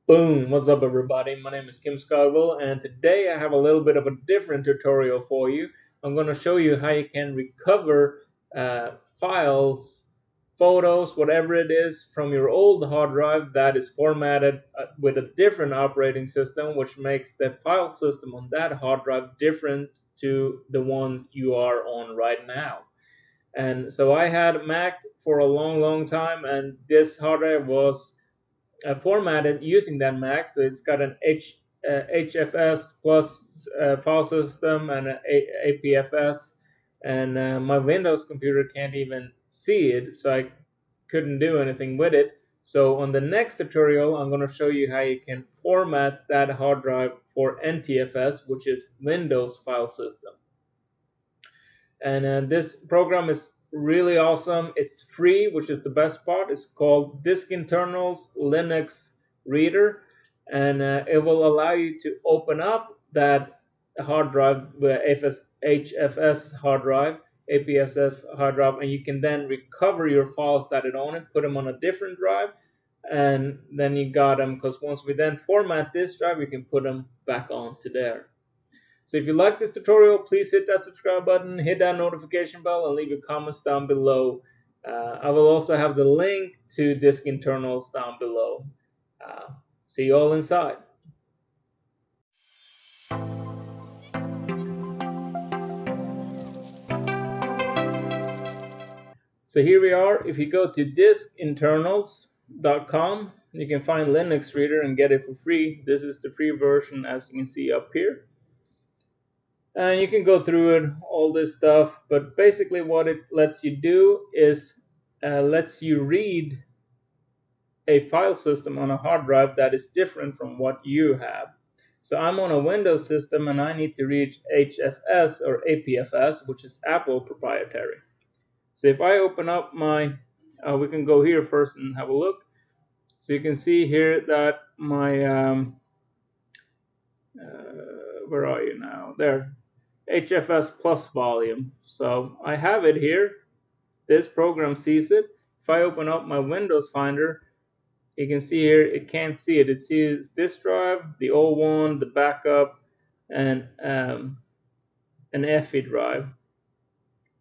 Boom! What's up, everybody? My name is Kim Scogwell, and today I have a little bit of a different tutorial for you. I'm going to show you how you can recover files, photos, whatever it is from your old hard drive that is formatted with a different operating system, which makes the file system on that hard drive different to the ones you are on right now. And so I had Mac for a long time, and this hard drive was formatted using that Mac. So it's got an HFS plus file system and an APFS, and my Windows computer can't even see it, so I couldn't do anything with it. So on the next tutorial, I'm going to show you how you can format that hard drive for NTFS, which is Windows file system. And this program is really awesome. It's free, which is the best part. It's called Diskinternals Linux Reader, and it will allow you to open up that hard drive, the HFS hard drive, APFS hard drive, and you can then recover your files that it on it, put them on a different drive, and then you got them, because once we then format this drive, we can put them back onto there. So if you like this tutorial, please hit that subscribe button, hit that notification bell, and leave your comments down below. I will also have the link to Disk Internals down below. See you all inside. So here we are. If you go to diskinternals.com, you can find Linux Reader and get it for free. This is the free version, as you can see up here. And you can go through it, all this stuff, but basically what it lets you do is lets you read a file system on a hard drive that is different from what you have. So I'm on a Windows system and I need to reach HFS or APFS, which is Apple proprietary. So if I open up my, we can go here first and have a look. So you can see here that my, where are you now? There. HFS plus volume. So I have it here. This program sees it. If I open up my Windows Finder, you can see here it can't see it. It sees this drive, the old one, the backup, and an FE drive,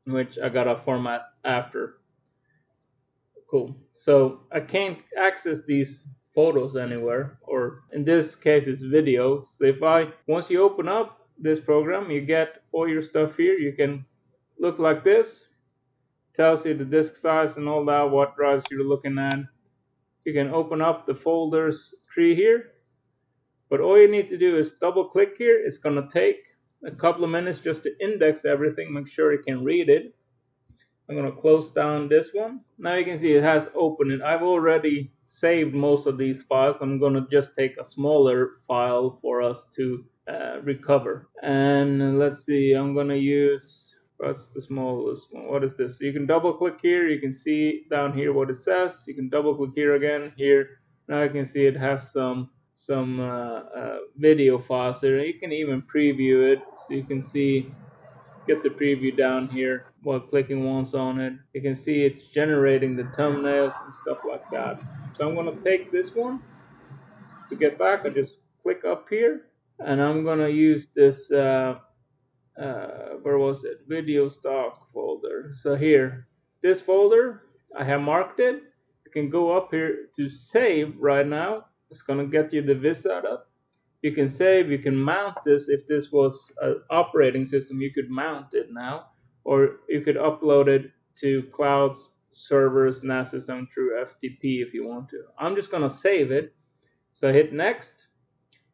which I gotta format after. Cool. So I can't access these photos anywhere, or in this case it's videos. So once you open up this program, you get all your stuff here. You can look like this. Tells you the disk size and all that, what drives you're looking at. You can open up the folders tree here, but all you need to do is double click here. It's going to take a couple of minutes just to index everything, make sure you can read it. I'm going to close down this one. Now you can see it has opened it. I've already saved most of these files. I'm going to just take a smaller file for us to recover. And let's see, I'm going to use, what's the smallest one? What is this? So you can double click here. You can see down here what it says. You can double click here again. Here, now you can see it has some video files here. You can even preview it, so you can see, get the preview down here while clicking once on it. You can see it's generating the thumbnails and stuff like that. So I'm going to take this one. To get back, I just click up here, and I'm going to use this, where was it? Video stock folder. So here, this folder, I have marked it. You can go up here to save right now. It's going to get you the viz setup. You can save, you can mount this. If this was an operating system, you could mount it now, or you could upload it to clouds, servers, NAS system through FTP if you want to. I'm just going to save it. So hit next.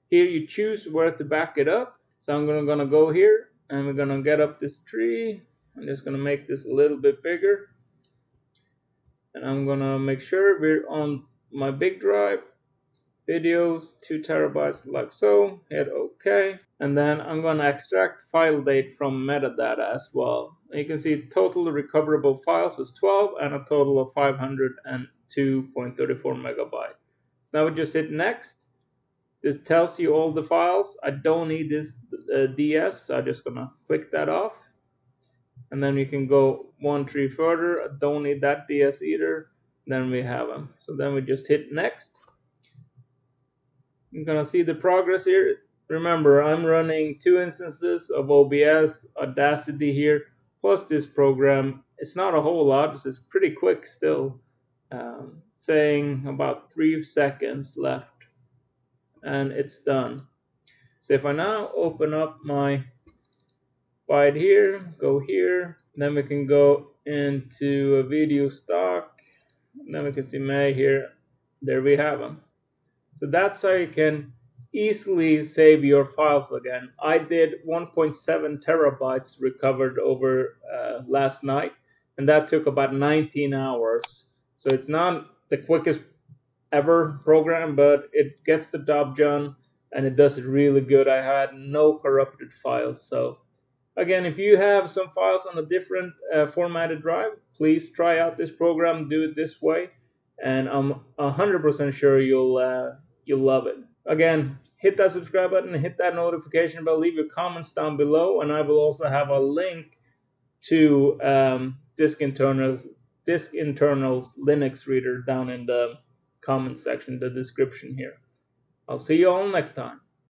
Here you choose where to back it up. So I'm going to go here, and we're going to get up this tree. I'm just going to make this a little bit bigger. And I'm going to make sure we're on my big drive. Videos, 2 terabytes like so. Hit OK. And then I'm going to extract file date from metadata as well. And you can see total recoverable files is 12 and a total of 502.34 megabytes. So now we just hit next. This tells you all the files. I don't need this DS, so I'm just going to click that off. And then we can go 1 tree further. I don't need that DS either. Then we have them. So then we just hit next. You're gonna see the progress here. Remember, I'm running 2 instances of OBS, Audacity here, plus this program. It's not a whole lot, it's just pretty quick still. Saying about 3 seconds left, and it's done. So if I now open up my file here, go here, then we can go into a video stock, then we can see May here. There we have them. So that's how you can easily save your files again. I did 1.7 terabytes recovered over last night, and that took about 19 hours. So it's not the quickest ever program, but it gets the job done and it does it really good. I had no corrupted files. So again, if you have some files on a different formatted drive, please try out this program, do it this way, and I'm 100% sure you'll love it. Again, hit that subscribe button, hit that notification bell, leave your comments down below, and I will also have a link to Diskinternals Linux Reader down in the comment section, the description here. I'll see you all next time.